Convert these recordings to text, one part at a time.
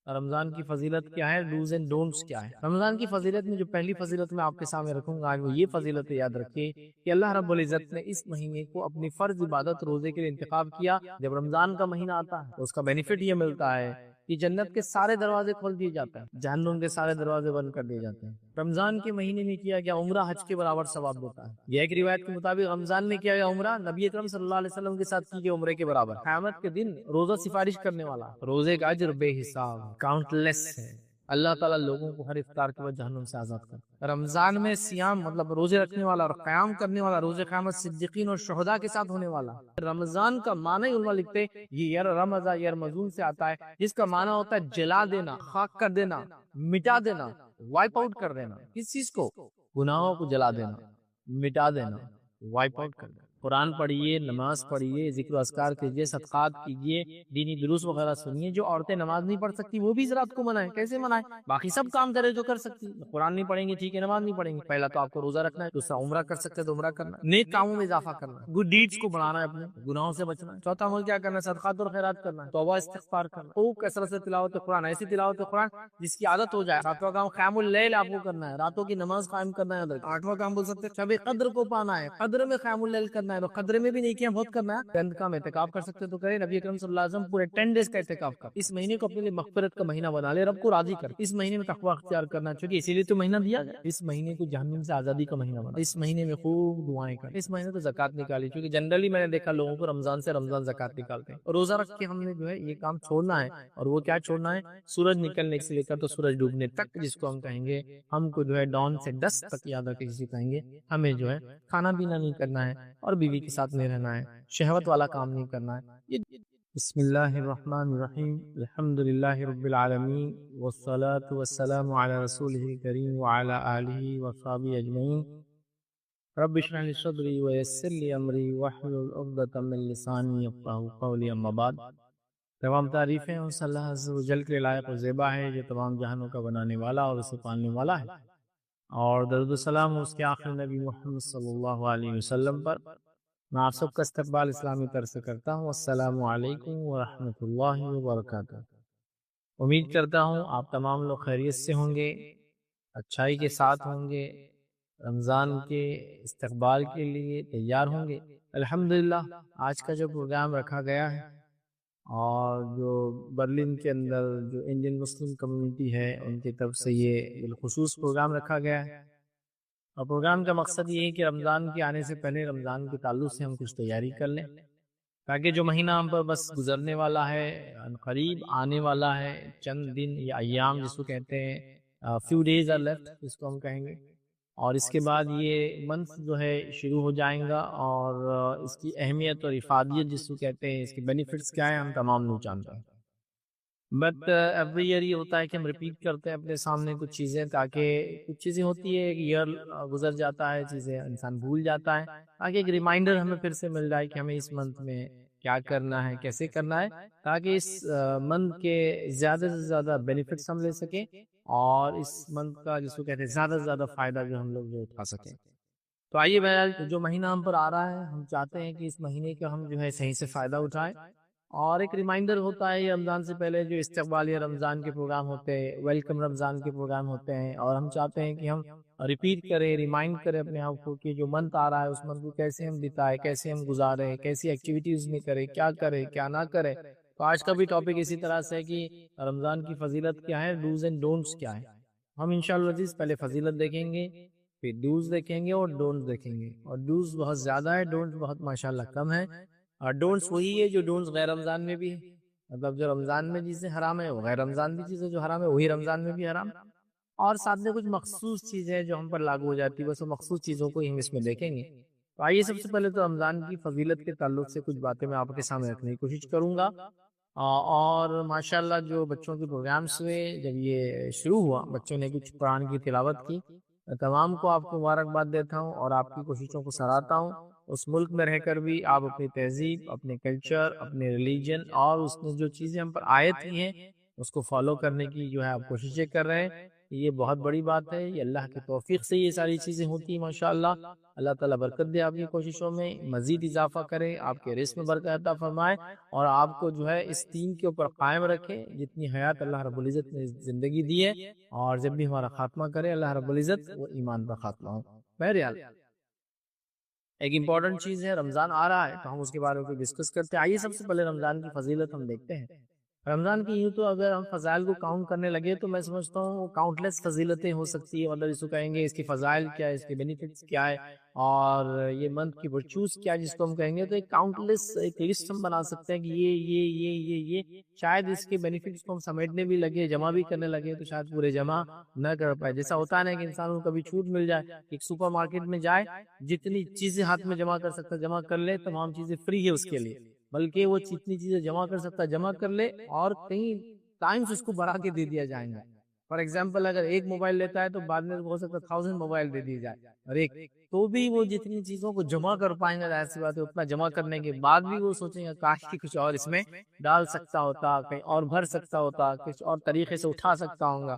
رمضان کی فضیلت کیا ہے، ڈوز اینڈ ڈونٹس کیا ہے۔ رمضان کی فضیلت میں جو پہلی فضیلت میں آپ کے سامنے رکھوں گا آج وہ یہ فضیلت یاد رکھیے کہ اللہ رب العزت نے اس مہینے کو اپنی فرض عبادت روزے کے لیے انتخاب کیا۔ جب رمضان کا مہینہ آتا ہے تو اس کا بینیفٹ یہ ملتا ہے کہ جنت کے سارے دروازے کھول دیے جاتے ہیں، جہنم کے سارے دروازے بند کر دیے جاتے ہیں۔ رمضان کے مہینے میں کیا گیا عمرہ حج کے برابر ثواب دیتا ہے۔ یہ ایک روایت کے مطابق رمضان میں کیا گیا عمرہ نبی اکرم صلی اللہ علیہ وسلم کے ساتھ کی گئی عمرے کے برابر۔ قیامت کے دن روزہ سفارش کرنے والا، روزے کا اجر بے حساب کاؤنٹ لیس ہے۔ اللہ تعالیٰ لوگوں کو ہر افطار کے بعد جہنم سے آزاد کرتا ہے۔ رمضان میں سیام مطلب روزے رکھنے والا اور قیام کرنے والا، روزے قیامت صدیقین اور شہداء کے ساتھ ہونے والا۔ رمضان کا معنی علماء لکھتے یہ رمضان یرمزون سے آتا ہے، جس کا معنی ہوتا ہے جلا دینا، خاک کر دینا، مٹا دینا، وائپ آؤٹ کر دینا۔ کس چیز کو؟ گناہوں کو جلا دینا، مٹا دینا، وائپ آؤٹ کر دینا۔ قرآن پڑھیے، نماز پڑھیے، ذکر و اذکار کیجیے، صدقات کیجیے، دینی دروس وغیرہ سنیے۔ جو عورتیں نماز نہیں پڑھ سکتی وہ بھی اس رات کو منائیں۔ کیسے منائیں؟ باقی سب کام کرے جو کر سکتی، قرآن نہیں پڑھیں گے ٹھیک ہے، نماز نہیں پڑھیں گے، پہلا تو آپ کو روزہ رکھنا ہے، دوسرا عمرہ کر سکتے تو عمرہ کرنا ہے، نیک کاموں میں اضافہ کرنا ہے، گڈ ڈیڈز کو بڑھانا ہے، اپنے گناہوں سے بچنا ہے، چوتھا عمل کیا کرنا ہے، صدقات اور خیرات کرنا ہے، توبہ استغفار کرنا ہے، خوب کثرت سے تلاوت قرآن، ایسی تلاوت قرآن جس کی عادت ہو جائے۔ ساتواں کام قیام اللیل آپ کو کرنا ہے، راتوں کی نماز قائم کرنا ہے۔ آٹھواں کام بول سکتے شب قدر کو پانا ہے، قدر میں قیام اللیل کرنا ہے، تو قدر میں بھی نیکیاں بہت کرنا ہے۔ چند کام اعتکاف کر سکتے تو کریں، نبی اکرم صلی اللہ علیہ وسلم پورے 10 ڈیز کا اعتکاف کر۔ اس مہینے کو اپنے لیے مغفرت کا مہینہ بنا لے، رب کو راضی کر۔ اس مہینے میں تقوی اختیار کرنا چاہیے، اسی لیے تو مہینہ دیا گیا۔ اس مہینے کو جہنم سے آزادی کا مہینہ بنا، اس مہینے میں خوب دعائیں کر، اس مہینے تو زکات نکالی، کیونکہ جنرلی میں نے دیکھا لوگوں کو رمضان سے رمضان زکات نکالتے ہیں، اور روزہ رکھ کے ہم نے جو ہے یہ کام چھوڑنا ہے۔ اور وہ کیا چھوڑنا ہے؟ سورج نکلنے سے لے کر تو سورج ڈوبنے تک، جس کو ہم کہیں گے، ہم کو جو ہے ڈان سے ڈسک تک یاد رکھے، جسے کہیں گے ہمیں جو ہے کھانا پینا نہیں کرنا ہے، اور بیوی کے ساتھ نہیں رہنا ہے، شہوت والا کام نہیں کرنا ہے۔ بسم اللہ الرحمن الرحیم، الحمد للہ رب العالمین، والصلاة والسلام علی رسولہ الکریم وعلی آلہ وصحبہ اجمعین۔ رب اشرح لی صدری ویسر لی امری واحلل عقدۃ من لسانی یفقہوا قولی، اما بعد۔ تمام تعریفیں اس اللہ عز و جل کے لائق و زیبا ہے جو تمام جہانوں کا بنانے والا اور اسے پالنے والا ہے، اور درود و سلام اس کے آخری نبی محمد صلی اللہ علیہ وسلم پر۔ میں آپ سب کا استقبال اسلامی طرح سے کرتا ہوں۔ السلام علیکم ورحمۃ اللہ وبرکاتہ۔ امید کرتا ہوں آپ تمام لوگ خیریت سے ہوں گے، اچھائی کے ساتھ ہوں گے، رمضان کے استقبال کے لیے تیار ہوں گے۔ الحمدللہ آج کا جو پروگرام رکھا گیا ہے، اور جو برلن کے اندر جو انڈین مسلم کمیونٹی ہے ان کی طرف سے یہ بالخصوص پروگرام رکھا گیا ہے، اور پروگرام کا مقصد یہ ہے کہ رمضان کے آنے سے پہلے رمضان کے تعلق سے ہم کچھ تیاری کر لیں، تاکہ جو مہینہ ہم پر بس گزرنے والا ہے، قریب آنے والا ہے، چند دن یا ایام جس کو کہتے ہیں، few days are left جس کو ہم کہیں گے، اور اس کے بعد یہ منتھ جو ہے شروع ہو جائیں گا، اور اس کی اہمیت اور افادیت جس کو کہتے ہیں، اس کے بینیفٹس کیا ہیں، ہم تمام لوگ جانتے ہیں۔ بٹ ایوری ایئر یہ ہوتا ہے کہ ہم ریپیٹ کرتے ہیں اپنے سامنے کچھ چیزیں، تاکہ کچھ چیزیں ہوتی ہے، ایک ایئر گزر جاتا ہے، چیزیں انسان بھول جاتا ہے، تاکہ ایک ریمائنڈر ہمیں پھر سے مل جائے کہ ہمیں اس منتھ میں کیا کرنا ہے، کیسے کرنا ہے، تاکہ اس منتھ کے زیادہ سے زیادہ بینیفٹس ہم لے سکیں، اور اس منتھ کا جس کو کہتے ہیں زیادہ سے زیادہ فائدہ جو ہم لوگ جو اٹھا سکیں۔ تو آئیے بہرحال جو مہینہ ہم پر آ رہا ہے، ہم چاہتے ہیں کہ اس مہینے کا ہم جو ہے صحیح سے فائدہ اٹھائیں، اور ایک ریمائنڈر ہوتا ہے یہ رمضان سے پہلے جو استقبالیہ رمضان کے پروگرام ہوتے ہیں، ویلکم رمضان کے پروگرام ہوتے ہیں، اور ہم چاہتے ہیں کہ ہم ریپیٹ کریں، ریمائنڈ کریں اپنے آپ کو کہ جو منتھ آ رہا ہے اس منتھ کو کیسے ہم بتائیں، کیسے ہم گزاریں، کیسی ایکٹیویٹیز میں کریں، کیا نہ کریں۔ تو آج کا بھی ٹاپک اسی طرح سے ہے کہ رمضان کی فضیلت کیا ہے، ڈوز اینڈ ڈونٹس کیا ہے۔ ہم انشاءاللہ عزیز پہلے فضیلت دیکھیں گے، پھر ڈوز دیکھیں گے، اور ڈونٹس دیکھیں گے، اور ڈوز بہت زیادہ ہے، ڈونٹس بہت ماشاءاللہ کم ہے، اور ڈونٹس وہی ہے جو ڈونٹس غیر رمضان میں بھی ہے، مطلب جو رمضان میں چیزیں حرام ہے وہ غیر رمضان بھی چیزیں جو حرام ہے وہی رمضان میں بھی حرام، اور ساتھ میں کچھ مخصوص چیزیں جو ہم پر لاگو ہو جاتی ہے، بس وہ مخصوص چیزوں کو ہم اس میں دیکھیں گے۔ تو آئیے سب سے پہلے تو رمضان کی فضیلت کے تعلق سے کچھ باتیں میں آپ کے سامنے رکھنے کی کوشش کروں گا، اور ماشاءاللہ جو بچوں کے پروگرامز ہوئے، جب یہ شروع ہوا بچوں نے کچھ قرآن کی تلاوت کی، میں تمام کو آپ کو مبارکباد دیتا ہوں، اور آپ کی کوششوں کو سراہتا ہوں۔ اس ملک میں رہ کر بھی آپ اپنی تہذیب، اپنے کلچر، اپنے ریلیجن، اور اس نے جو چیزیں ہم پر عائد کی ہیں اس کو فالو کرنے کی جو ہے آپ کوششیں کر رہے ہیں۔ یہ بہت بڑی بات ہے، یہ اللہ کی توفیق سے یہ ساری چیزیں ہوتی ہیں ماشاءاللہ۔ اللہ تعالیٰ برکت دے آپ کی کوششوں میں، مزید اضافہ کرے، آپ کے رزق میں برکت عطا فرمائے، اور آپ کو جو ہے اس دین کے اوپر قائم رکھے جتنی حیات اللہ رب العزت نے زندگی دی ہے، اور جب بھی ہمارا خاتمہ کرے اللہ رب العزت وہ ایمان پر خاتمہ ہو۔ بہرحال ایک امپورٹنٹ چیز ہے، رمضان آ رہا ہے تو ہم اس کے بارے میں ڈسکس کرتے ہیں۔ آئیے سب سے پہلے رمضان کی فضیلت ہم دیکھتے ہیں۔ رمضان کی یوں تو اگر ہم فضائل کو کاؤنٹ کرنے لگے تو میں سمجھتا ہوں کاؤنٹ لیس فضیلتیں ہو سکتی ہے، مطلب اس کو کہیں گے اس کی فضائل کیا ہے، اس کے بینیفٹس کیا ہے، اور یہ منتھ کی ورچوز کیا ہے جس کو ہم کہیں گے، تو ایک کاؤنٹ لیس ایک لسٹ ہم بنا سکتے ہیں کہ یہ شاید اس کے بینیفٹس کو ہم سمیٹنے بھی لگے، جمع بھی کرنے لگے تو شاید پورے جمع نہ کر پائے۔ جیسا ہوتا ہے نا کہ انسان کو کبھی چھوٹ مل جائے، ایک سپر مارکیٹ میں جائے، جتنی چیزیں ہاتھ میں جمع کر سکتا جمع کر لے، تمام چیزیں فری ہے اس کے لیے، بلکہ وہ جتنی چیزیں جمع کر سکتا جمع کر لے، اور کہیں ٹائمز اس کو بڑھا کے دے دیا جائیں گا۔ فار ایگزامپل اگر ایک موبائل لیتا ہے تو بعد میں ہو سکتا ہے 1000 موبائل دے دی جائے، اور ایک تو بھی وہ جتنی چیزوں کو جمع کر پائیں گے، ایسی بات ہے اتنا جمع کرنے کے بعد بھی وہ سوچیں گے کاش کی کچھ اور اس میں ڈال سکتا ہوتا، کہیں اور بھر سکتا ہوتا، کچھ اور طریقے سے اٹھا سکتا ہوں گا،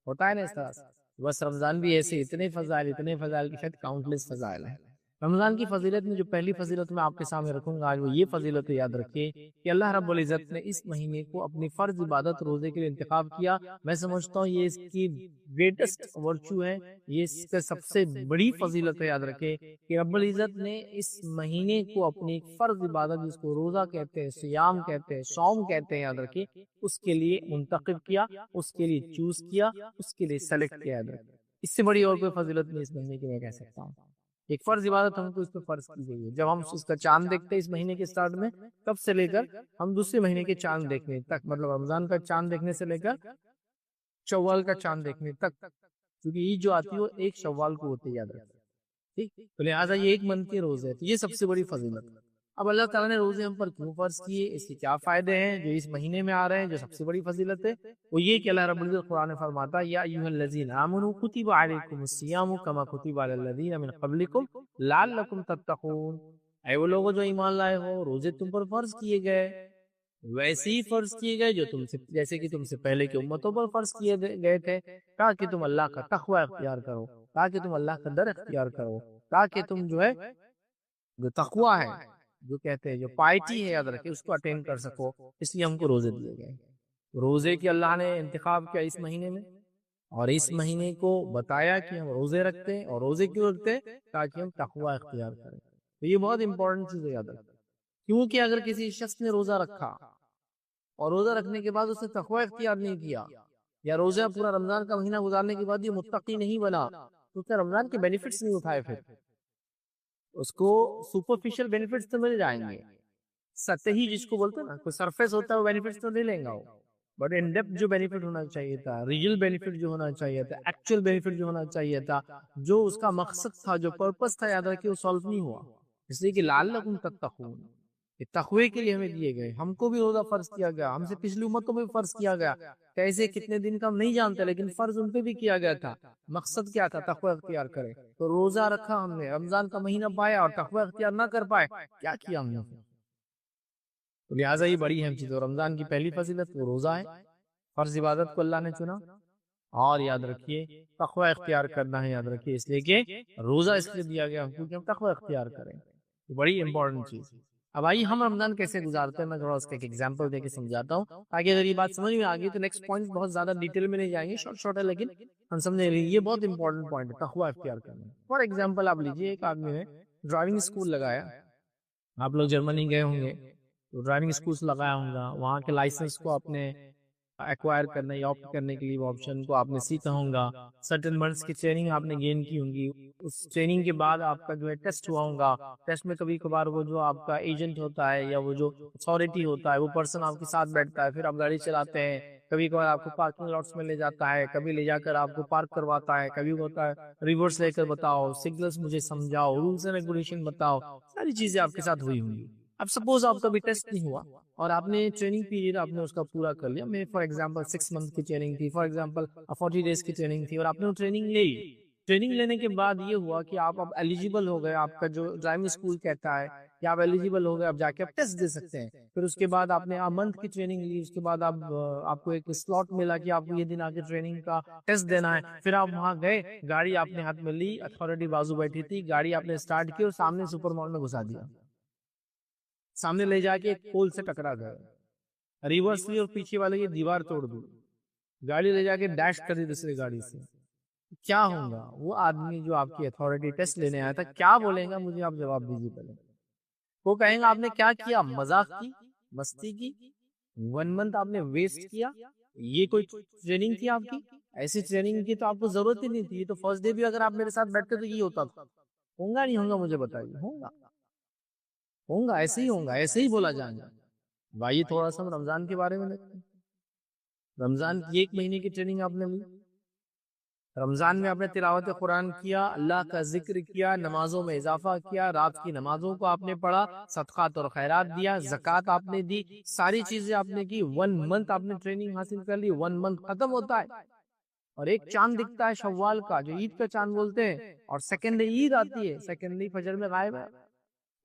ہوتا ہے نا اس طرح سے۔ بس رمضان بھی ایسے اتنے فضائل کی شاید کاؤنٹ لیس فضائل ہیں۔ رمضان کی فضیلت میں جو پہلی فضیلت میں آپ کے سامنے رکھوں گا آج، وہ یہ فضیلت یاد رکھیے کہ اللہ رب العزت نے اس مہینے کو اپنی فرض عبادت روزے کے لیے انتخاب کیا۔ میں سمجھتا ہوں یہ اس کی گریٹسٹ ورچو ہے، یہ اس کا سب سے بڑی فضیلت ہے۔ یاد رکھے کہ رب العزت نے اس مہینے کو اپنی فرض عبادت، جس کو روزہ کہتے ہیں، صیام کہتے ہیں، صوم کہتے ہیں، یاد رکھیے اس کے لیے منتخب کیا، اس کے لیے چوز کیا، اس کے لیے سلیکٹ کیا۔ یاد رکھے اس سے بڑی اور کوئی فضیلت نہیں اس مہینے کی میں کہہ سکتا ہوں۔ ایک فرض عبادت ہم کو اس پہ فرض کی گئی ہے۔ جب ہم اس کا چاند دیکھتے ہیں اس مہینے کے سٹارٹ میں، تب سے لے کر ہم دوسرے مہینے کے چاند دیکھنے تک، مطلب رمضان کا چاند دیکھنے سے لے کر شوال کا چاند دیکھنے تک، کیونکہ عید جو آتی ہے وہ 1 شوال کو ہوتی ہے، یاد رکھیں، ٹھیک؟ تو لہٰذا یہ ایک منتھ کے روزے ہیں، تو یہ سب سے بڑی فضیلت ہے۔ اب اللہ تعالیٰ نے روزے ہم پر کیوں فرض کیے، اس کے کیا فائدے ہیں جو اس مہینے میں آ رہے ہیں، جو سب سے بڑی فضیلت ہے وہ یہ کہ اللہ رب العزت قرآن میں فرماتا ہے، یا ایھا الذین آمنوا کتب علیکم الصیام کما کتب علی الذین من قبلکم لعلکم تتقون۔ اے وہ لوگوں جو ایمان لائے ہو، روزے تم پر فرض کیے گئے، ویسے ہی فرض کیے گئے جو تم سے جیسے کہ تم سے پہلے کی امتوں پر فرض کیے گئے تھے، تاکہ تم اللہ کا تقوی اختیار کرو، تاکہ تم اللہ کا ڈر اختیار کرو، تاکہ تم جو ہے جو تقوی ہے، جو کہتے ہیں جو پائٹی ہے، یاد رکھے اس کو اٹینڈ کر سکو۔ اس لیے ہم کو روزے دیے گئے، روزے کی اللہ نے انتخاب کیا اس مہینے میں، اور اس مہینے کو بتایا کہ ہم روزے رکھتے ہیں، اور روزے کیوں رکھتے ہیں؟ تاکہ ہم تقوی اختیار کریں۔ تو یہ بہت امپورٹنٹ چیز ہے، یاد رکھیں، کیونکہ اگر کسی شخص نے روزہ رکھا اور روزہ رکھنے کے بعد اس نے تقوی اختیار نہیں کیا، یا روزہ پورا رمضان کا مہینہ گزارنے کے بعد یہ متقی نہیں بنا، تو کیا رمضان کے بینیفٹس نہیں اٹھائے، پھر اس کو سپرفیشل بینیفٹس تو مل جائیں گے، سطحی جس کو بولتے ہیں نا، کوئی سرفیس ہوتا ہے وہ بینیفٹس تو نہیں لیں گا وہ، بٹ ان ڈیپتھ جو بینیفٹ ہونا چاہیے تھا، ریئل بینیفٹ جو ہونا چاہیے تھا، ایکچوئل بینیفٹ جو ہونا چاہیے تھا، جو اس کا مقصد تھا، جو پرپس تھا، یاد رکھیے وہ سالو نہیں ہوا۔ اس لیے کہ لعلکم تتقون، یہ تقوی کے لیے ہمیں دیے گئے، ہم کو بھی روزہ فرض کیا گیا، ہم سے پچھلی امتوں میں بھی فرض کیا گیا، کیسے کتنے دن کا ہم نہیں جانتے، لیکن فرض ان پہ بھی کیا گیا تھا۔ مقصد کیا تھا؟ تقوی اختیار کرے۔ تو روزہ رکھا ہم نے، رمضان کا مہینہ پایا اور تقوی اختیار نہ کر پائے، کیا کیا ہم نے؟ تو لہٰذا یہ بڑی اہم چیز ہے۔ رمضان کی پہلی فضیلت وہ روزہ ہے، فرض عبادت کو اللہ نے چنا، اور یاد رکھیے تقوی اختیار کرنا ہے، یاد رکھیے اس لیے کہ روزہ اس لیے دیا گیا کیونکہ ہم تقوی اختیار کریں، یہ بڑی امپورٹنٹ چیز ہے۔ اب آئیے ہم رمضان کیسے گزارتے ہیں، میں تھوڑا اس کا ایک ایگزامپل دے کے سمجھاتا ہوں، تاکہ اگر یہ بات سمجھ میں آ گئی تو نیکسٹ پوائنٹ بہت زیادہ ڈیٹیل میں نہیں جائیں گے، شارٹ شارٹ ہے لیکن ہم سمجھیں گے، یہ بہت امپورٹنٹ پوائنٹ ہے، تقوی اختیار کرنا۔ فار ایگزامپل آپ لیجیے، ایک آدمی نے ڈرائیونگ اسکول لگایا، آپ لوگ جرمنی گئے ہوں گے تو ڈرائیونگ اسکولس لگایا ہوں گا، وہاں کے لائسنس کو آپ نے ایکوائر کرنے یا آپٹ کرنے کے لیے وہ آپشن کو آپ نے سیکھا ہوں گا، سرٹن منتھس کی ٹریننگ آپ نے گین کی ہوں گی، اس ٹریننگ کے بعد آپ کا جو ہے ٹیسٹ ہوا ہوگا، ٹیسٹ میں کبھی کبھار وہ جو آپ کا ایجنٹ ہوتا ہے یا وہ جو اتھارٹی ہوتا ہے وہ پرسن آپ کے ساتھ بیٹھتا ہے، پھر آپ گاڑی چلاتے ہیں، کبھی کبھار آپ کو پارکنگ لاٹس میں لے جاتا ہے، کبھی لے جا کر آپ کو پارک کرواتا ہے، کبھی ہوتا ہے ریورس لے کر بتاؤ، سگنلز مجھے سمجھاؤ، رولز اینڈ ریگولیشن بتاؤ، ساری چیزیں آپ کے ساتھ ہوئی ہوں گی۔ اب سپوز آپ کا بھی ٹیسٹ نہیں ہوا اور آپ نے ٹریننگ پیریڈ آپ نے اس کا پورا کر لیا، میں فار ایگزامپل 6 منتھ کی ٹریننگ تھی، فار ایگزامپل 40 days کی ٹریننگ تھی، اور آپ نے وہ ٹریننگ لے لی، ٹریننگ لینے کے بعد یہ ہوا کہ آپ اب ایلیجیبل ہو گئے، آپ کا جو ڈرائیونگ اسکول کہتا ہے کہ آپ ایلیجیبل ہو گئے، آپ جا کے آپ ٹیسٹ دے سکتے ہیں۔ پھر اس کے بعد آپ نے منتھ کی ٹریننگ لی، اس کے بعد آپ کو ایک سلاٹ ملا کہ آپ کو یہ دن آ کے ٹریننگ کا ٹیسٹ دینا ہے۔ پھر آپ وہاں گئے، گاڑی آپ نے ہاتھ میں لی، اتھارٹی بازو بیٹھی تھی، گاڑی آپ نے اسٹارٹ کی اور سامنے سپر مال میں گھسا دیا، سامنے لے جا کے ایک پول سے ٹکرا گئے، ریورس لی اور پیچھے والے کی دیوار توڑ دی، گاڑی لے جا کے ڈیش کر دی دوسری گاڑی سے۔ کیا ہوگا وہ آدمی جو آپ کی اتھارٹی ٹیسٹ لینے آیا تھا، کیا بولے گا؟ مجھے آپ جواب دیجیے پہلے۔ وہ کہیں گا آپ نے کیا کیا، مذاق کی، مستی کی، 1 منتھ آپ نے ویسٹ کیا، یہ کوئی ٹریننگ تھی آپ کی؟ ایسی ٹریننگ کی تو آپ کو ضرورت ہی نہیں تھی، یہ تو فرسٹ ڈے بھی اگر آپ میرے ساتھ بیٹھتے تو یہ ہوتا تھا۔ ہوگا نہیں ہوگا مجھے بتائیے؟ ہوگا، ہوگا، ایسے ہی ہوگا، ایسے ہی بولا جائے گا۔ بھائی تھوڑا سا ہم رمضان کے بارے میں دیکھتے ہیں۔ رمضان کی 1 مہینے کی ٹریننگ آپ نے لی، رمضان میں آپ نے تلاوت قرآن کیا، اللہ کا ذکر کیا، نمازوں میں اضافہ کیا، رات کی نمازوں کو آپ نے پڑھا، صدقات اور خیرات دیا، زکوٰۃ آپ نے دی، ساری چیزیں آپ نے کی۔ 1 منتھ آپ نے ٹریننگ حاصل کر لی، 1 منتھ ختم ہوتا ہے اور ایک چاند دکھتا ہے شوال کا جو عید کا چاند بولتے ہیں، اور سیکنڈ ڈے عید آتی ہے، سیکنڈ ڈے فجر میں غائب ہے،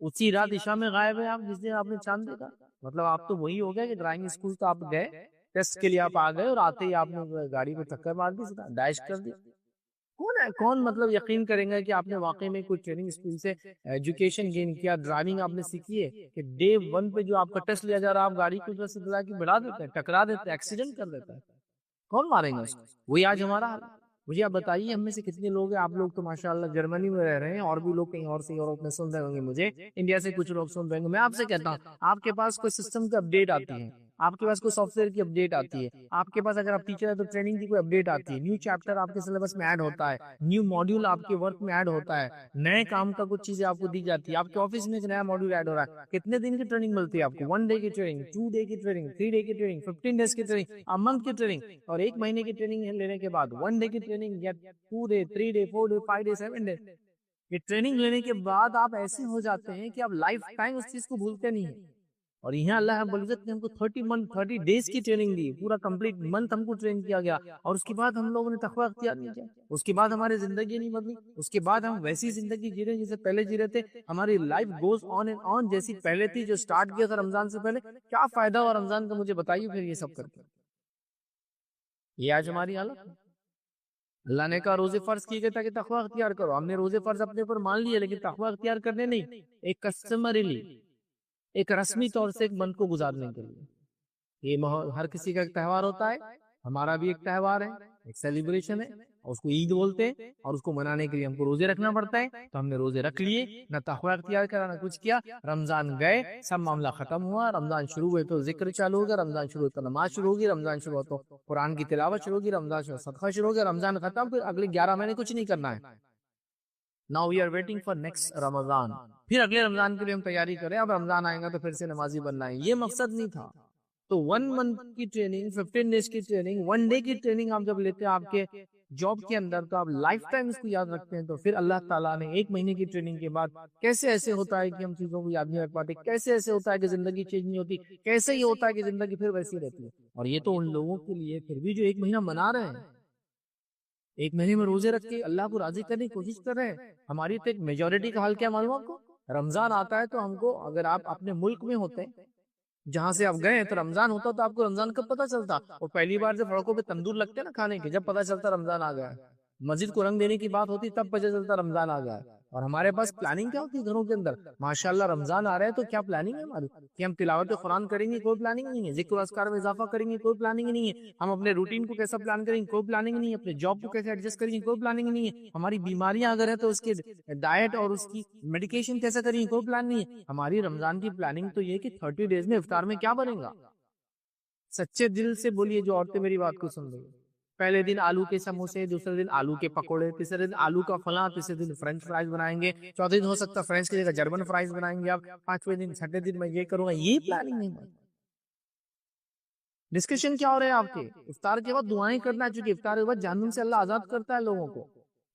اسی رات عشاء میں غائب ہے آپ، جس دن آپ نے چاند دیکھا۔ مطلب آپ تو وہی ہو گیا کہ ڈرائنگ اسکول تو آپ گئے، ٹیسٹ کے لیے آپ آ گئے اور آتے ہی آپ نے گاڑی کو ٹکر مار دی، ڈیش کر دیا۔ کون ہے، کون مطلب یقین کریں گا کہ آپ نے واقعی میں کوئی ٹریننگ اسکول سے ایجوکیشن گین کیا، ڈرائیونگ آپ نے سیکھی ہے؟ کہ ڈے 1 پہ جو آپ کا ٹیسٹ لیا جا رہا ہے، آپ گاڑی کو ادھر سے دلا کے بڑھا دیتے ہیں، ٹکرا دیتے ہیں، ایکسیڈنٹ کر دیتا ہے، کون مارے گا اس کو؟ وہی آج ہمارا حال ہے۔ مجھے آپ بتائیے ہم میں سے کتنے لوگ ہیں، آپ لوگ تو ماشاءاللہ جرمنی میں رہ رہے ہیں، اور بھی لوگ کہیں اور سے یورپ میں سن رہے ہوں گے، مجھے انڈیا سے کچھ لوگ سن رہے ہوں گے۔ میں آپ سے کہتا ہوں، آپ کے پاس کوئی سسٹم کا اپڈیٹ آتی ہے، آپ کے پاس کوئی سافٹ ویئر کی اپڈیٹ آتی ہے، آپ کے پاس اگر آپ ٹیچر ہے تو ٹریننگ کی کوئی اپڈیٹ آتی ہے، نیو چیپٹر آپ کے سلیبس میں ایڈ ہوتا ہے، نیو ماڈیول آپ کے ورک میں ایڈ ہوتا ہے، نئے کام کا کچھ چیزیں آپ کو دی جاتی ہے، آپ کے آفس میں ایک نیا ماڈیول ایڈ ہو رہا ہے۔ کتنے دن کی ٹریننگ ملتی ہے آپ کو؟ 1 ڈے کی ٹریننگ، 2 ڈے کی ٹریننگ، 3 ڈے کی ٹریننگ، 15 ڈیز کی ٹریننگ، منتھ کی ٹریننگ، اور 1 مہینے کی ٹریننگ لینے کے بعد 1 ڈے کی ٹریننگ یا 2 day, 3 day, 4 day, 5 day, 7 day. یہ ٹریننگ لینے کے بعد آپ ایسے ہو جاتے ہیں کہ آپ لائف ٹائم اس چیز کو بھولتے نہیں ہیں۔ اور یہاں اللہ رب العزت نے ہم کو 30 ڈیز کی ٹریننگ دی، پورا کمپلیٹ منتھ ہم کو ٹرین کیا گیا، اور اس کے بعد ہم لوگوں نے تقوی اختیار نہیں کیا، اس کے بعد ہماری زندگی نہیں بدلی، اس کے بعد ہم ویسی زندگی جی رہے ہیں جیسے پہلے جی رہے تھے، ہماری life goes on and on جیسی پہلے تھی جو سٹارٹ کیا تھا رمضان سے پہلے۔ کیا فائدہ ہوا رمضان کا؟ مجھے بتائیے پھر یہ سب کر کے۔ یہ آج ہماری حالت ہے۔ اللہ نے کہا روزے فرض کیے گئے تاکہ تقوی اختیار کرو، ہم نے روزے فرض اپنے پر مان لیے لیکن تقوی اختیار کرنے نہیں، ایک کسٹمرلی، ایک رسمی طور سے ایک منتھ کو گزارنے کے لیے۔ یہ ہر کسی کا ایک تہوار ہوتا ہے، ہمارا بھی ایک تہوار ہے، ایک سیلیبریشن ہے، اور اس کو عید بولتے ہیں، اور اس کو منانے کے لیے ہم کو روزے رکھنا پڑتا ہے۔ تو ہم نے روزے رکھ لیے، نہ تقوی اختیار کرا نہ کچھ کیا۔ رمضان گئے، سب معاملہ ختم ہوا، رمضان شروع ہوئے تو ذکر چالو ہو گیا، رمضان شروع ہوئے تو نماز شروع ہوگی، رمضان شروع ہو تو قرآن کی تلاوت شروع ہوگی، رمضان شروع صدقہ شروع ہو گیا، رمضان ختم، پھر اگلے 11 مہینے کچھ نہیں کرنا ہے۔ Now we are waiting for next رمضان، پھر اگلے رمضان کے لیے ہم تیاری کریں، اب رمضان آئے گا تو پھر سے نمازی بننا ہے۔ یہ مقصد نہیں تھا۔ تو 1 منتھ کی ٹریننگ، 15 ڈیز کی ٹریننگ، 1 ڈے کی ٹریننگ آپ جب لیتے ہیں آپ کے جاب کے اندر، تو آپ لائف ٹائم اس کو یاد رکھتے ہیں۔ تو پھر اللہ تعالیٰ نے 1 مہینے کی ٹریننگ کے بعد کیسے ایسے ہوتا ہے کہ ہم چیزوں کو یاد نہیں رکھ پاتے، کیسے ایسے ہوتا ہے کہ زندگی چینج نہیں ہوتی، کیسے یہ ہوتا ہے کہ زندگی پھر ویسی رہتی ہے۔ اور یہ تو ان لوگوں کے لیے پھر بھی جو 1 مہینہ منا رہے ہیں، 1 مہینے میں روزے رکھ کے اللہ کو راضی کرنے کی کوشش کر رہے ہیں۔ ہماری تو ایک میجورٹی کا حال کیا معلوم آپ کو؟ رمضان آتا ہے تو ہم کو، اگر آپ اپنے ملک میں ہوتے ہیں جہاں سے آپ گئے ہیں، تو رمضان ہوتا تو آپ کو رمضان کب پتہ چلتا؟ اور پہلی بار جب سڑکوں پہ تندور لگتے نا کھانے کے، جب پتہ چلتا رمضان آ گیا ہے، مسجد کو رنگ دینے کی بات ہوتی تب پتہ چلتا رمضان آ گیا ہے۔ اور ہمارے پاس پلاننگ کیا ہوتی ہے گھروں کے اندر؟ ماشاءاللہ رمضان آ رہا ہے تو کیا پلاننگ ہے ہماری کہ ہم تلاوت قرآن کریں گے؟ کوئی پلاننگ نہیں ہے۔ ذکر اذکار میں اضافہ کریں گے؟ کوئی پلاننگ نہیں ہے۔ ہم اپنے روٹین کو کیسا پلان کریں گے؟ کوئی پلاننگ نہیں ہے۔ اپنے جاب کو کیسے ایڈجسٹ کریں گے؟ کوئی پلاننگ نہیں ہے۔ ہماری بیماریاں اگر ہیں تو اس کے ڈائٹ اور اس کی میڈیکیشن کیسا کریں گے؟ کوئی پلان نہیں ہے۔ ہماری رمضان کی پلاننگ تو یہ کہ 30 ڈیز میں افطار میں کیا بنے گا۔ سچے دل سے بولیے جو عورتیں میری بات کو سن رہی ہیں۔ پہلے دن آلو کے سموسے، دوسرے دن آلو کے پکوڑے، تیسرے دن آلو کا فلاں، تیسرے دن فرینچ فرائز بنائیں گے، چوتھے دن ہو سکتا ہے فرینچ کی جگہ جرمن فرائز بنائیں گے آپ، 5ویں دن، 6ٹھے دن میں یہ کروں گا۔ یہ پلاننگ نہیں۔ ڈسکشن کیا ہو رہے ہیں آپ کے؟ افطار کے بعد دعائیں کرنا، چونکہ افطار کے بعد جہنم سے اللہ آزاد کرتا ہے لوگوں کو۔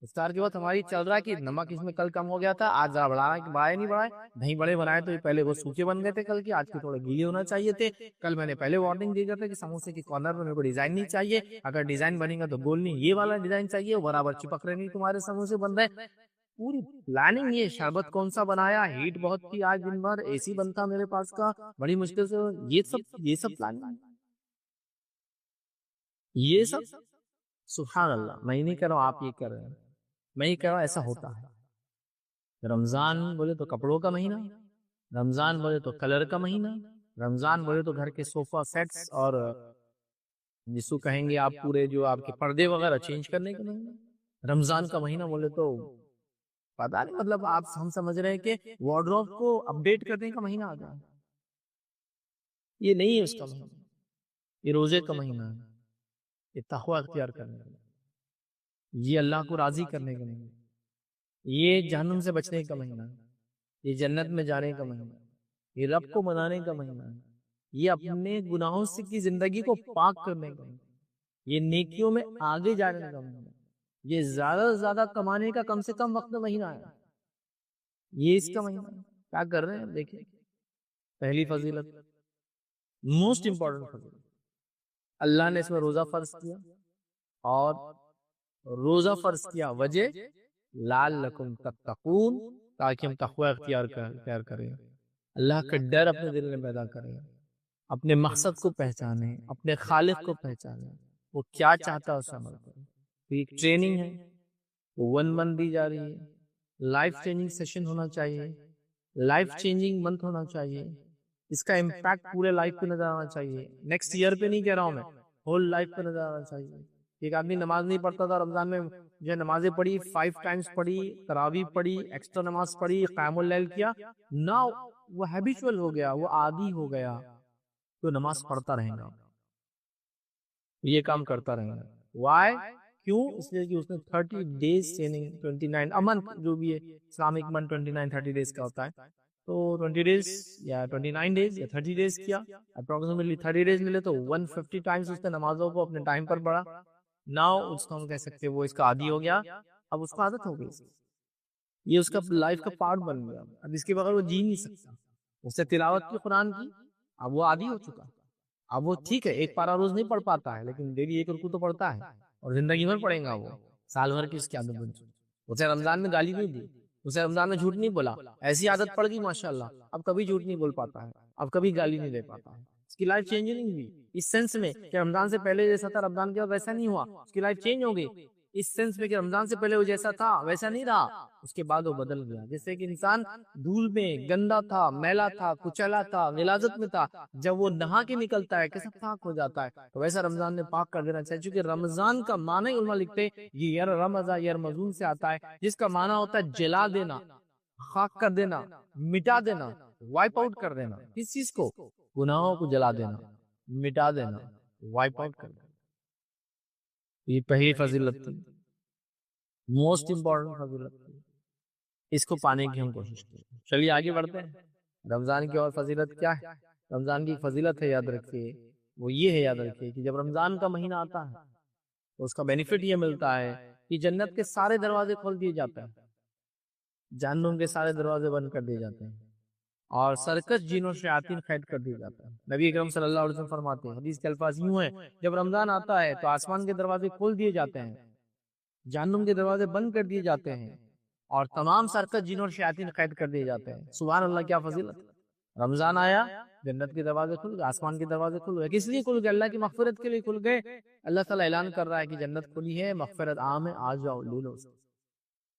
افطار کے بعد ہماری چل رہا ہے کہ نمک اس میں کل کم ہو گیا تھا، آج ذرا بڑھا ہے کہ بڑھائے نہیں بڑھائے، دہی بڑے بنائے تو یہ پہلے وہ سوکھے بن گئے تھے کل کے، آج کے تھوڑے گیلے ہونا چاہیے تھے، کل میں نے پہلے وارننگ دی تھی کہ سموسے کی کارنر میں میرے کو ڈیزائن نہیں چاہیے، اگر ڈیزائن بنے گا تو گول نہیں، یہ والا ڈیزائن چاہیے، وہ برابر چپک رہے نہیں تمہارے سموسے بن رہے، پوری پلاننگ یہ شربت کون سا بنایا، ہیٹ بہت تھی آج دن بھر، اے سی بنتا میرے پاس کا بڑی مشکل سے، یہ سب پلاننگ، یہ سب سبحان اللہ، میں نہیں کہہ رہا ہوں آپ یہ کر رہے ہیں، میں یہ کہہ رہا ہوں ایسا ہوتا ہے۔ رمضان بولے تو کپڑوں کا مہینہ، رمضان بولے تو کلر کا مہینہ، رمضان بولے تو گھر کے صوفہ سیٹس اور جس کو کہیں گے آپ پورے جو آپ کے پردے وغیرہ چینج کرنے کا مہینہ، رمضان کا مہینہ بولے تو پتا نہیں، مطلب آپ ہم سمجھ رہے ہیں کہ وارڈروب کو اپڈیٹ کرنے کا مہینہ آ گیا، یہ نہیں ہے اس کا مہینہ، یہ روزے کا مہینہ ہے، یہ تقوی اختیار کرنے کا، یہ اللہ کو راضی کرنے کا مہینہ، یہ جہنم سے بچنے کا مہینہ ہے، یہ جنت میں جانے کا مہینہ ہے، یہ رب کو منانے کا مہینہ ہے، یہ اپنے گناہوں سے کی زندگی کو پاک کرنے کا مہینہ، یہ نیکیوں میں آگے جانے کا مہینہ، یہ زیادہ سے زیادہ کمانے کا کم سے کم وقت مہینہ ہے، یہ اس کا مہینہ ہے۔ کیا کر رہے ہیں دیکھیں، پہلی فضیلت، موسٹ امپورٹنٹ فضیلت، اللہ نے اس میں روزہ فرض کیا، اور روزہ فرض کیا وجہ لعلکم تتقون، تاکہ ہم تقوی اختیار کریں، اللہ کا ڈر اپنے دل میں پیدا کریں، اپنے مقصد کو پہچانیں، اپنے خالق کو پہچانیں، وہ کیا چاہتا ہے اس عمل کریں۔ تو ایک ٹریننگ ہے، وہ 1 منتھ دی جا رہی ہے، لائف چینجنگ سیشن ہونا چاہیے، لائف چینجنگ منتھ ہونا چاہیے، اس کا امپیکٹ پورے لائف پہ نظر آنا چاہیے، نیکسٹ ایئر پہ نہیں کہہ رہا ہوں میں، ہول لائف پہ نظر آنا چاہیے۔ ایک آدمی نماز نہیں پڑھتا تھا، رمضان میں جو نمازیں پڑھی 5 ٹائمز پڑھی، تراویح پڑھی، ایکسٹرا نماز پڑھی، قیام اللیل کیا، نا وہ ہیبیچول ہو گیا، وہ عادی ہو گیا، تو نماز پڑھتا رہے گا، یہ کام کرتا رہے گا۔ وائی؟ کیوں؟ اس لیے کہ اس نے 30 days ٹریننگ، 29 منتھ جو بھی ہے اسلامک منتھ 29 30 days کا ہوتا ہے، تو 20 days یا 29 days یا 30 days کیا، اپروکسیمیٹلی 30 days ملے تو 150 ٹائمز اس نے نمازوں کو اپنے ٹائم پر پڑھا، ناؤ اس کو ہم کہہ سکتے ہیں وہ اس کا عادی ہو گیا، اب اس کو عادت ہو گئی، یہ اس کا لائف کا پارٹ بن گیا، اب اس کے بغیر وہ جی نہیں سکتا، اس سے تلاوت کی قرآن کی، اب وہ عادی ہو چکا، اب وہ ٹھیک ہے ایک پارا روز نہیں پڑھ پاتا ہے، لیکن ڈیلی 1 رکوع تو پڑھتا ہے، اور زندگی بھر پڑھے گا، وہ سال بھر کی اس کی عادت بن چکی، اسے رمضان میں گالی نہیں دی، اسے رمضان میں جھوٹ نہیں بولا، ایسی عادت پڑ گئی ماشاءاللہ، اب کبھی جھوٹ نہیں بول پاتا ہے، اب کبھی گالی نہیں دے پاتا ہے، اس کی لائف چینجنگ ہوئی اس سینس میں کہ رمضان سے پہلے جیسا تھا رمضان کے بعد ویسا نہیں ہوا، اس کی لائف چینج ہو گئی، اس سینس میں کہ رمضان سے پہلے وہ جیسا تھا ویسا نہیں رہا، اس کے بعد وہ بدل گیا، جیسے کہ انسان دھول میں گندا تھا، میلا تھا، کچلا تھا، غلاظت میں تھا، جب وہ نہا کے نکلتا ہے کیسا پاک ہو جاتا ہے، تو ویسا رمضان نے پاک کر دینا چاہیے، چونکہ رمضان کا معنی علماء لکھتے یہ یر رمضان یرمزون سے آتا ہے، جس کا معنی ہوتا ہے جلا دینا، خاک کر دینا، مٹا دینا، وائپ آؤٹ کر دینا، کس چیز کو؟ گناہوں کو جلا دینا، مٹا دینا، وائپ آؤٹ کر دینا، یہ پہلی فضیلت تھی، موسٹ امپورٹنٹ فضیلت تھی، اس کو پانے کی ہم کوشش کریں۔ چلیے آگے بڑھتے ہیں، رمضان کی اور فضیلت کیا ہے؟ رمضان کی فضیلت ہے، یاد رکھیے، وہ یہ ہے، یاد رکھیے کہ جب رمضان کا مہینہ آتا ہے تو اس کا بینیفٹ یہ ملتا ہے کہ جنت کے سارے دروازے کھول دیے جاتے ہیں، جہنم کے سارے دروازے بند کر دیے جاتے ہیں، اور سرکش جن اور شیاطین قید کر دیے جاتے ہیں۔ نبی اکرم صلی اللہ علیہ وسلم فرماتے ہیں، حدیث کے الفاظ یوں ہیں، جب رمضان آتا ہے تو آسمان کے دروازے کھول دیے جاتے ہیں، جہنم کے دروازے بند کر دیے جاتے ہیں، اور تمام سرکش جن اور شیاطین قید کر دیے جاتے ہیں۔ سبحان اللہ، کیا فضیلت! رمضان آیا، جنت کے دروازے کھل گئے، آسمان کے دروازے کھل گئے، کس لیے کھل گئے؟ اللہ کی مغفرت کے لیے کھل گئے۔ اللہ تعالیٰ اعلان کر رہا ہے کہ جنت کھلی ہے، مغفرت عام ہے، آ جاؤ لے لو۔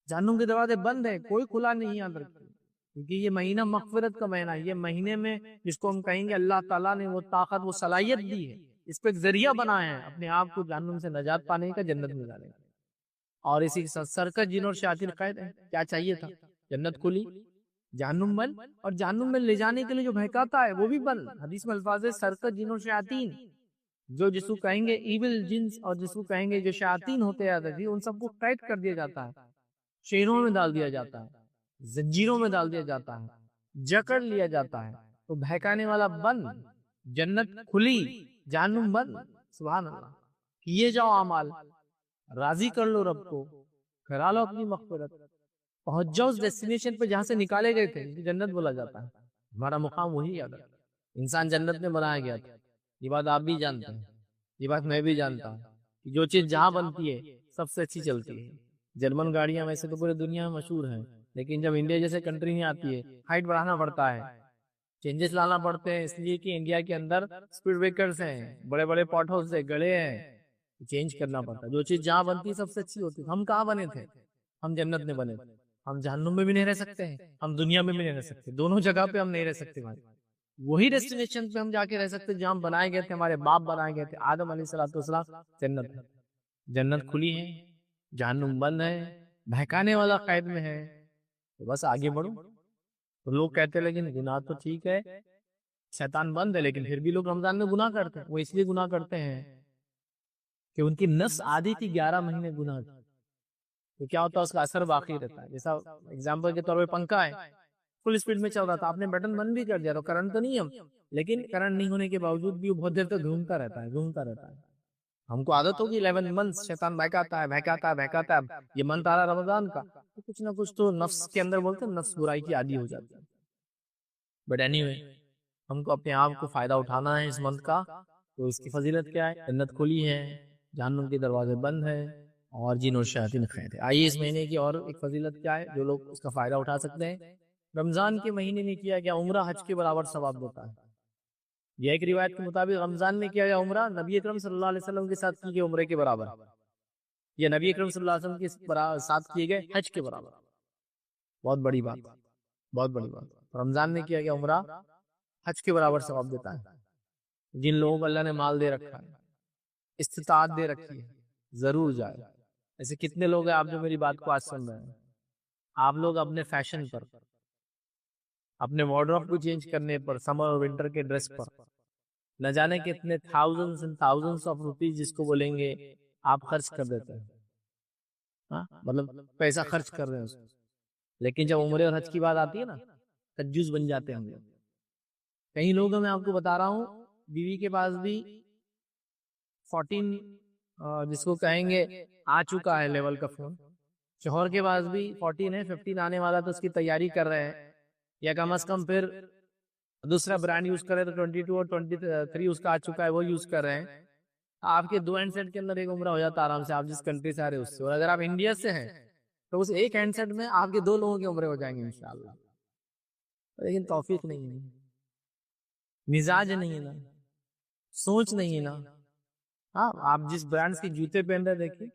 جہنم کے دروازے بند ہیں، کوئی کھلا نہیں، یاد رکھیے، کیونکہ یہ مہینہ مغفرت کا مہینہ ہے، یہ مہینے میں جس کو ہم کہیں گے اللہ تعالیٰ نے وہ طاقت، وہ صلاحیت دی ہے، اس کو ایک ذریعہ بنایا ہے اپنے آپ کو جہنم سے نجات پانے کا، جنت میں جانے کا، اور اسی کے ساتھ سرکش جن اور شیاطین قید ہیں۔ کیا چاہیے تھا؟ جنت کھلی، جہنم بند، اور جہنم میں لے جانے کے لیے جو بہکاتا ہے وہ بھی بند۔ حدیث میں الفاظ ہے سرکش جن اور شیاطین، جو جس کو کہیں گے ایول جنس، اور جس کو کہیں گے جو شیاطین ہوتے ہیں، ان سب کو قید کر دیا جاتا ہے، شیروں میں ڈال دیا جاتا ہے، زنجیروں میں ڈال دیا جاتا ہے، جکڑ لیا جاتا ہے، تو بہکانے والا بند، جنت کھلی، جہنم بند۔ سبحان اللہ، کیے جاؤ اعمال، راضی کر لو رب کو، کرا لو اپنی مغفرت، پہنچ جاؤ اس ڈیسٹینیشن پہ جہاں سے نکالے گئے تھے، جنت بولا جاتا ہے، ہمارا مقام وہی یاد ہے، انسان جنت میں بنایا گیا تھا، یہ بات آپ بھی جانتے ہیں، یہ بات میں بھی جانتا ہوں، کہ جو چیز جہاں بنتی ہے سب سے اچھی چلتی ہے، جرمن گاڑیاں ویسے تو پورے دنیا میں مشہور ہیں، لیکن جب انڈیا جیسے کنٹری میں آتی ہے ہائٹ بڑھانا پڑتا ہے، چینجز لانا پڑتے ہیں، اس لیے کہ انڈیا کے اندر سپیڈ بریکرز ہیں، بڑے بڑے پاٹ ہاؤس ہیں، گڑے ہیں، چینج کرنا پڑتا ہے، جو چیز جہاں بنتی ہے سب سے اچھی ہوتی ہے۔ ہم کہاں بنے تھے؟ ہم جنت میں بنے تھے، ہم جہنم میں بھی نہیں رہ سکتے ہیں، ہم دنیا میں بھی نہیں رہ سکتے، دونوں جگہ پہ ہم نہیں رہ سکتے بھائی، وہی ڈیسٹینیشن پہ ہم جا کے رہ سکتے جہاں ہم بنائے گئے تھے، ہمارے باپ بنائے گئے تھے، آدم علیہ الصلوۃ والسلام، جنت ہے، جنت کھلی ہے، جہنم بند ہے، بہکانے والا قید میں ہے، تو بس آگے بڑھو۔ تو لوگ کہتے ہیں لیکن گناہ تو ٹھیک ہے، شیطان بند ہے، لیکن پھر بھی لوگ رمضان میں گناہ کرتے ہیں، وہ اس لیے گناہ کرتے ہیں کہ ان کی نفس عادی تھی 11 مہینے گناہ کی، تو کیا ہوتا ہے اس کا اثر باقی رہتا ہے، جیسا اگزامپل کے طور پہ پنکھا ہے، فل اسپیڈ میں چل رہا تھا، آپ نے بٹن بند بھی کر دیا تو کرنٹ تو نہیں ہے، لیکن کرنٹ نہیں ہونے کے باوجود بھی وہ بہت دیر تک گھومتا رہتا ہے، گھومتا رہتا ہے، ہم کو عادت ہوگی 11 منتھ شیطان بہکاتا ہے بہکاتا ہے بہکاتا ہے، یہ منتھ آ رہا رمضان کا، تو کچھ نہ کچھ تو نفس کے اندر بولتے ہیں نفس برائی کی عادی ہو جاتی ہے، بٹ اینی وے ہم کو اپنے آپ کو فائدہ اٹھانا ہے اس منتھ کا، تو اس کی فضیلت کیا ہے؟ جنت کھلی ہے، جہنم کے دروازے بند ہے، اور جن اور شیاطین قید ہے۔ آئیے اس مہینے کی اور ایک فضیلت کیا ہے جو لوگ اس کا فائدہ اٹھا سکتے ہیں؟ رمضان کے مہینے میں کیا گیا عمرہ حج کے برابر ثواب دیتا ہے، یہ ایک روایت کے مطابق رمضان میں کیا گیا عمرہ نبی اکرم صلی اللہ علیہ وسلم کے ساتھ کی گئی عمرے کے برابر، یہ نبی اکرم صلی اللہ علیہ وسلم کے ساتھ کیے گئے حج کے برابر، بہت بڑی بات، بہت بڑی بات، رمضان میں کیا گیا عمرہ حج کے برابر ثواب دیتا ہے، جن لوگوں کو اللہ نے مال دے رکھا ہے، استطاعت دے رکھی ہے، ضرور جائے۔ ایسے کتنے لوگ ہیں آپ جو میری بات کو آج سن رہے ہیں، آپ لوگ اپنے فیشن پر، اپنے وارڈروب کو چینج کرنے پر، سمر اور ونٹر کے ڈریس پر، نہ جانے کتنے thousands and thousands of rupees جس کو بولیں گے آپ خرچ کر دیتے ہیں، ہاں مطلب پیسہ خرچ کر رہے ہیں اس کو، لیکن جب عمرے اور حج کی بات آتی ہے نا کنجوس بن جاتے ہیں ہم لوگ۔ کئی لوگ میں آپ کو بتا رہا ہوں بیوی کے پاس بھی 14 جس کو کہیں گے آ چکا ہے لیول کا فون، شوہر کے پاس بھی 14 ہے، 15 آنے والا تو اس کی تیاری کر رہے ہیں، یا کم از کم پھر دوسرا برانڈ یوز کرے تو 22 اور 23 اس کا آ چکا ہے وہ یوز کر رہے ہیں، آپ کے 2 ہینڈ سیٹ کے اندر ایک عمرہ ہو جاتا آرام سے، آپ جس کنٹری سے آ رہے اس سے، اور اگر آپ انڈیا سے ہیں تو اس ایک ہینڈ سیٹ میں آپ کے 2 لوگوں کے عمرے ہو جائیں گے انشاءاللہ، لیکن توفیق نہیں ہے، مزاج نہیں ہے نا، سوچ نہیں ہے نا۔ ہاں آپ جس برانڈز کی جوتے پہن رہے دیکھیں،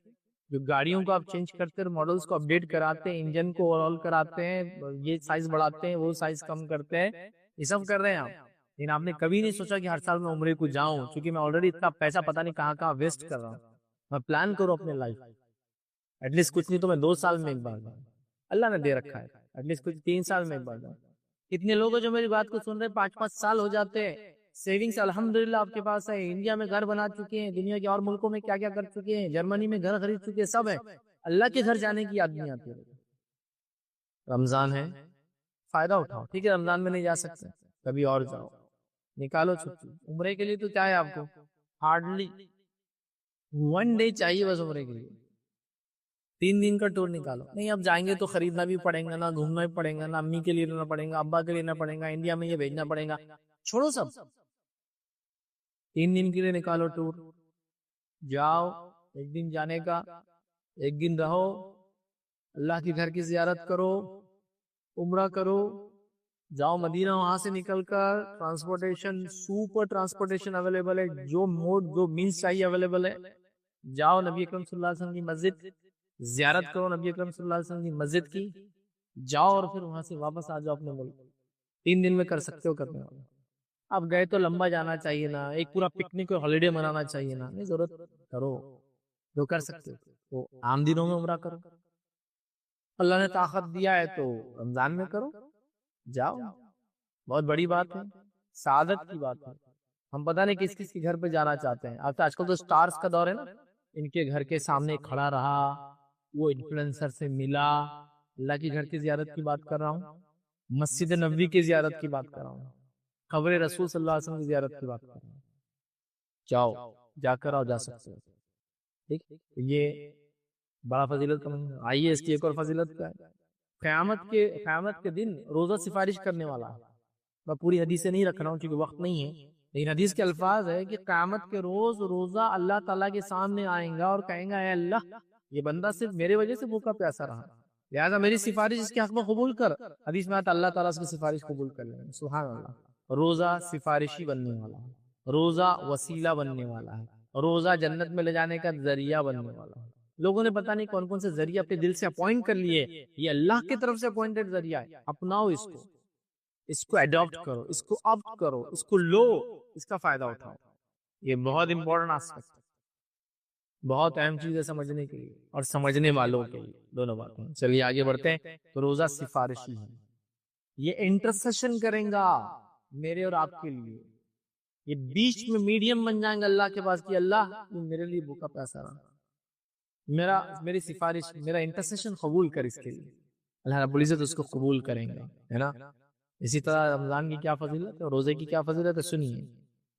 جو گاڑیوں کو آپ چینج کرتے ہیں، ماڈلز کو اپڈیٹ کراتے ہیں، انجن کو اوور آل کراتے ہیں، یہ سائز بڑھاتے ہیں وہ سائز کم کرتے ہیں، یہ سب کر رہے ہیں آپ، لیکن آپ نے کبھی نہیں سوچا کہ ہر سال میں عمرے کو جاؤں، کیونکہ میں آلریڈی اتنا پیسہ پتہ نہیں کہاں کہاں ویسٹ کر رہا ہوں، میں پلان کروں اپنے لائف، ایٹ لیسٹ کچھ نہیں تو میں 2 سال میں ایک بار جاؤں، اللہ نے دے رکھا ہے ایٹ لیسٹ کچھ 3 سال میں ایک بار جاؤں۔ اتنے لوگ جو میری بات کو سن رہے 5-5 سال ہو جاتے ہیں، سیونگز الحمدللہ آپ کے پاس ہے، انڈیا میں گھر بنا چکے ہیں، دنیا کے اور ملکوں میں کیا کیا کر چکے ہیں، جرمنی میں گھر خرید چکے ہیں، سب ہے، اللہ کے گھر جانے کی یاد نہیں آتی ہے۔ رمضان ہے فائدہ اٹھاؤ، ٹھیک ہے رمضان میں نہیں جا سکتے کبھی اور جاؤ، نکالو چھٹی، عمرے کے لیے تو کیا ہے آپ کو ہارڈلی 1 ڈے چاہیے بس عمرے کے لیے، 3 دن کا ٹور نکالو، نہیں اب جائیں گے تو خریدنا بھی پڑے گا، نہ گھومنا بھی پڑے گا، نہ امی کے لیے لینا پڑے گا، ابا کے لیے لینا پڑے گا، انڈیا میں یہ بھیجنا پڑے گا، چھوڑو سب، 3 دن کے لیے نکالو ٹور، جاؤ، 1 دن جانے کا، 1 دن رہو، اللہ کے گھر کی زیارت کرو، عمرہ کرو، جاؤ مدینہ، وہاں سے نکل کر ٹرانسپورٹیشن سپر ٹرانسپورٹیشن اویلیبل ہے، جو موڈ جو مینس چاہیے اویلیبل ہے، جاؤ نبی اکرم صلی اللہ علیہ وسلم کی مسجد زیارت کرو، نبی اکرم صلی اللہ علیہ وسلم کی مسجد کی، جاؤ اور پھر وہاں سے واپس آ جاؤ اپنے ملک، 3 دن میں کر سکتے ہو کرنے والا، اب گئے تو لمبا جانا چاہیے نا، ایک پورا پکنک اور ہالیڈے منانا چاہیے نا، نہیں ضرورت کرو جو کر سکتے ہو، تو عام دنوں میں عمرہ کرو، اللہ نے طاقت دیا ہے تو رمضان میں کرو، جاؤ، بہت بڑی بات ہے، سعادت کی بات ہے، ہم پتہ نہیں کس کس کے گھر پہ جانا چاہتے ہیں، آج کل تو سٹارز کا دور ہے نا، ان کے گھر کے سامنے کھڑا رہا، وہ انفلوئنسر سے ملا، اللہ کی گھر کی زیارت کی بات کر رہا ہوں، مسجد نبوی کی زیارت کی بات کر رہا ہوں، قبر رسول صلی اللہ علیہ وسلم کی زیارت کی بات کر رہا ہوں، جاؤ، جا کر آؤ، جا سکتے ہو، ٹھیک، یہ بڑا فضیلت کا مہینہ. آئیے اس کی ایک اور فضیلت کیا ہے. قیامت کے دن روزہ سفارش کرنے والا ہے. میں پوری حدیث سے نہیں رکھ رہا ہوں کیونکہ وقت نہیں ہے، لیکن حدیث کے الفاظ ہے کہ قیامت کے روز روزہ اللہ تعالیٰ کے سامنے آئیں گا اور کہیں گا اے اللہ، یہ بندہ صرف میرے وجہ سے بھوکا پیاسا رہا، لہٰذا میری سفارش اس کے حق میں قبول کر. حدیث میں آتا اللہ تعالیٰ اس کی سفارش قبول کر لیں گے. سبحان اللہ. روزہ سفارشی بننے والا ہے، روزہ وسیلہ بننے والا ہے، روزہ جنت میں لے جانے کا ذریعہ بننے والا ہے. لوگوں نے پتہ نہیں کون کون سے ذریعے اپنے دل سے اپوائنٹ کر لیے، یہ اللہ کی طرف سے اپوائنٹڈ ذریعہ ہے. اپناؤ اس کو اڈاپٹ کرو، اس کو آپٹ کرو، اس کو لو، اس کا فائدہ اٹھاؤ. یہ بہت امپورٹنٹ آسپیکٹ ہے، بہت اہم چیز ہے سمجھنے کے لیے اور سمجھنے والوں کے لیے، دونوں باتیں. چلیے آگے بڑھتے ہیں. تو روزہ سفارشی ہے، یہ انٹرسیشن کریں گا میرے اور آپ کے لیے. یہ بیچ میں میڈیم بن جائیں گے اللہ کے پاس کہ اللہ میرے لیے بھوکا پیاسا رہا، میری سفارش، میرا انٹرسیشن قبول کر. اس کے لیے اللہ رب العزت اس کو قبول کریں گے، ہے نا. اسی طرح رمضان کی کیا فضیلت ہے، روزے کی کیا فضیلت ہے، سنیے.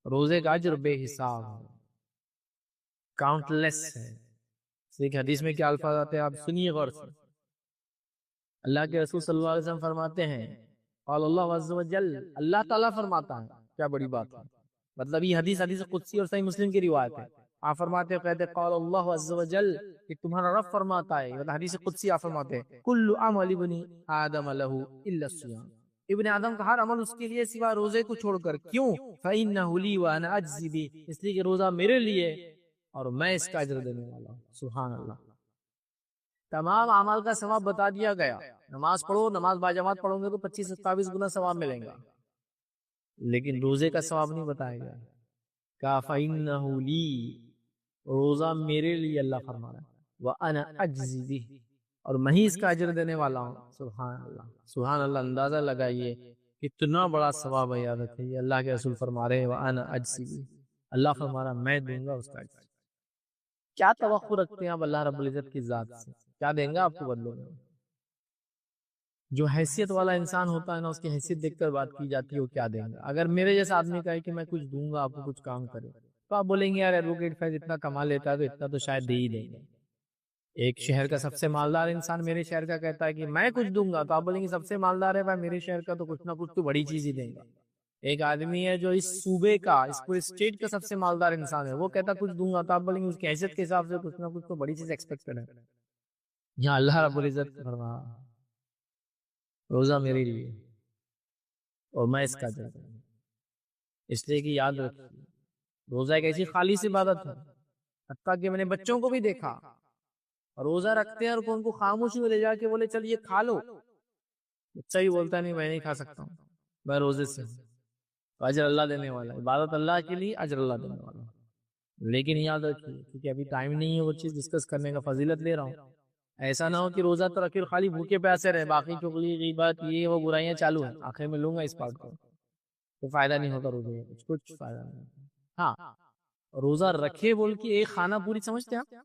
روزے کا اجر بے حساب ہے، کاؤنٹ لیس ہے. ایک حدیث میں کیا الفاظ آتے ہیں آپ سنیے غور سے. اللہ کے رسول صلی اللہ علیہ وسلم فرماتے ہیں، قال اللہ عز و جل، اللہ تعالیٰ فرماتا ہے. کیا بڑی بات ہے. مطلب یہ حدیث قدسی اور صحیح مسلم کی روایت ہے. آپ فرماتے ہیں، کہتے قال اللہ عز و جل، کہ تمہارا رب فرماتا ہے. مطلب حدیث قدسی آپ فرماتے ہیں، کل عمل ابن آدم لہ الا الصیام، ابن آدم کا ہر عمل اس کے لیے سوا روزے کو چھوڑ کر. کیوں؟ فإنہ لی وانا اجزی بہ، اس لیے کہ روزہ میرے لیے اور میں اس کا اجر دینے والا ہوں. سبحان اللہ. تمام اعمال کا ثواب بتا دیا گیا. نماز پڑھو، نماز باجماعت پڑھو گے تو 25-27 گنا ثواب ملیں گا، لیکن روزے کا ثواب نہیں بتایا گیا. کہا فإنہ لی، روزہ میرے لیے اللہ فرما رہا ہے، وأنا اجزی بہ، اور میں ہی اس کا اجر دینے والا ہوں. سبحان اللہ. سبحان اللہ. اندازہ لگائیے کتنا بڑا ثواب ہے. یاد رکھیے اللہ کے رسول فرما رہے ہیں وأنا اجزی بہ، اللہ فرما رہا میں دوں گا اس کا اجر. کیا توقع رکھتے ہیں آپ اللہ رب العزت کی ذات سے؟ کیا دیں گا آپ کو بدلے میں؟ جو حیثیت والا انسان ہوتا ہے نا، اس کی حیثیت دیکھ کر بات کی جاتی ہے وہ کیا دیں گا. اگر میرے جیسا آدمی کہے کہ میں کچھ دوں گا آپ کو، کچھ کام کرے، تو آپ بولیں گے یار ایڈوکیٹ فیض اتنا کما لیتا ہے تو اتنا تو شاید دے ہی دیں گے. ایک شہر کا سب سے مالدار انسان میرے شہر کا کہتا ہے کہ میں کچھ دوں گا، تو آپ بولیں گے سب سے مالدار ہے بھائی میرے شہر کا، تو کچھ نہ کچھ تو بڑی چیز ہی دیں گا. ایک آدمی ہے جو اس صوبے کا، اس پورے اسٹیٹ کا سب سے مالدار انسان ہے، وہ کہتا کچھ دوں گا، تو آپ بولیں گے اس کی حیثیت کے حساب سے کچھ نہ کچھ تو بڑی چیز ایکسپیکٹڈ ہے. یہاں اللہ رب العزت فرما روزہ میرے لیے اور میں اس کا اجر دوں گا. اس لیے کہ یاد رکھیے روزہ ایک ایسی خالص عبادت ہے، حتیٰ کہ میں نے بچوں کو بھی دیکھا روزہ رکھتے ہیں اور ان کو خاموشی میں لے جا کے بولے چل یہ کھا لو، بچہ ہی بولتا نہیں میں نہیں کھا سکتا ہوں، میں روزے سے ہوں. اجر اللہ دینے والا، عبادت اللہ کے لیے، اجر اللہ دینے والا. لیکن یاد رکھیے کیونکہ ابھی ٹائم نہیں ہے وہ چیز ڈسکس کرنے کا، فضیلت لے رہا ہوں. ایسا نہ ہو کہ روزہ تو رکھے خالی بھوکے پیاسے رہے، باقی چغلی غیبت یہ وہ برائیاں چالو ہیں. آخر میں لوں گا اس پارٹ کو، تو فائدہ نہیں ہوتا روزے کا، کچھ فائدہ نہیں ہوتا. ہاں روزہ رکھے بول کے ایک کھانا پوری سمجھتے ہیں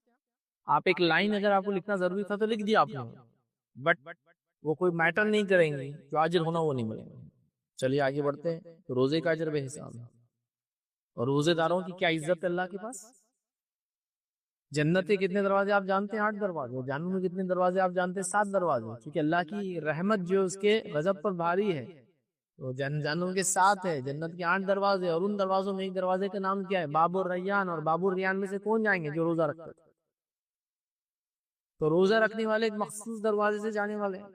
آپ ایک لائن اگر آپ کو لکھنا ضروری تھا تو لکھ دیا آپ نے، بٹ وہ کوئی میٹر نہیں کریں گے، جو اجر ہونا وہ نہیں ملے گا. چلیے آگے بڑھتے ہیں. تو روزے کا اجر بے حساب ہے. اور روزے داروں کی کیا عزت ہے اللہ کے پاس. جنت کے کتنے دروازے آپ جانتے ہیں؟ 8 دروازے. جہنم میں کتنے دروازے آپ جانتے ہیں؟ 7 دروازے. کیونکہ اللہ کی رحمت جو اس کے غضب پر بھاری ہے، تو جہنم کے 7 ہے، جنت کے 8 دروازے. اور ان دروازوں میں ایک دروازے کا نام کیا ہے؟ باب الریان. اور باب الریان میں سے کون جائیں گے؟ جو روزہ رکھتے ہیں. تو روزہ رکھنے والے ایک مخصوص دروازے سے جانے والے ہیں،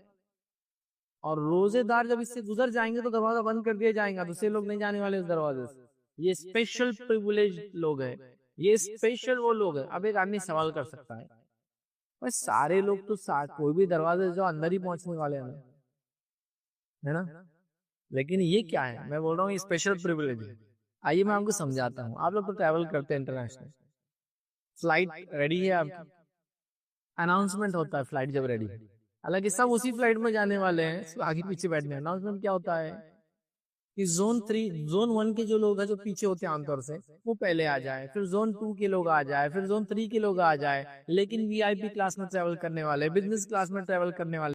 اور روزے دار جب اس سے گزر جائیں گے تو دروازہ بند کر دیا جائے گا، دوسرے لوگ نہیں جانے والے اس دروازے سے. یہ اسپیشل پریویلیج لوگ ہیں، یہ اسپیشل وہ لوگ ہیں. اب ایک آدمی سوال کر سکتا ہے بس سارے لوگ تو کوئی بھی دروازے جو اندر ہی پہنچنے والے ہیں، ہے نا؟ لیکن یہ کیا ہے؟ میں بول رہا ہوں یہ اسپیشل پریویلیج ہے. آئیے میں آپ کو سمجھاتا ہوں. آپ لوگ تو ٹریول کرتے ہیں انٹرنیشنل، فلائٹ ریڈی ہے آپ کی، اناؤنسمنٹ ہوتا ہے فلائٹ جب ریڈی ہے. حالانکہ سب اسی فلائٹ میں جانے والے ہیں، آگے پیچھے بیٹھنے. اناؤنسمنٹ کیا ہوتا ہے کہ زون 1 کے جو لوگ ہیں جو پیچھے ہوتے ہیں عام طور سے، وہ پہلے آ جائے، پھر زون 2 کے لوگ آ جائے، پھر زون 3 کے لوگ آ جائے. لیکن وی آئی پی کلاس میں ٹریول کرنے والے، بزنس کلاس میں ٹریول کرنے والے